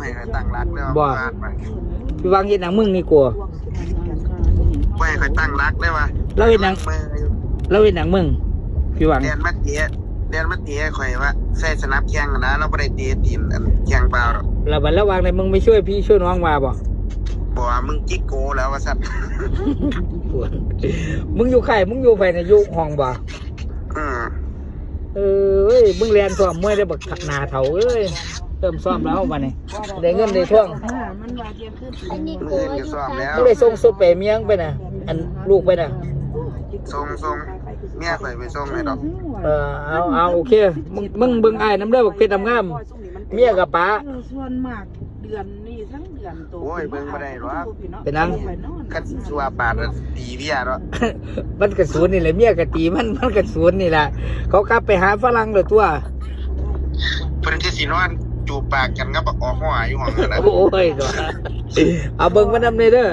ให้คอยตั้งรักได้ว่าบ้านไป พี่วางเฮ็ดหนังมึงนี่กลัว ไม่ให้คอยตั้งรักได้ว่า เราเฮ็ดหนังมึงพี่วาง เรียนมาเตี้ยคอยว่าใส่สนับแข่งนะเราไม่ได้ตีทีมแข่งเปล่า แล้วบัดระหว่างไหนมึงไม่ช่วยพี่ช่วยน้องมาบ่ บอกว่ามึงจิกโกแล้วว่าสัตว์ มึงอยู่ไข่มึงอยู่ไผในอยู่ห้องบ่ เอ้ยมึงเรียนซ้อมมวยได้บักขักหนาเถาเอ้ยเติมซ้อมแล้วมาเนี่ยได้เงินได้ท่วง มืออยู่ซ้อมแล้ว มึงได้ส่งสุดไปเมียงไปน่ะอันลูกไปน่ะ ทรงเมียคอยไปส่งให้ดอก เอาโอเคมึงเบิ่งอ้ายน้ำเด้อบักเพชรน้ำงามเมียกับป๋า ส่วนมากเดือนนี้ทั้งเดือนตัว โอ้ยเบิ่งบ่ได้หรอก เป็นนัง คันชัวปาดตีเบี้ยเนาะ มันกระสูนนี่แหละเมียกะตีมันกระสูนนี่แหละเขากลับไปหาฝรั่งเลยตัว เพิ่นคือสินอนจูบปากกันกับออกหัวอยู่ห้องนั่นน่ะ โอ้ยตัวเอาเบิ่งมานำเลยเด้อ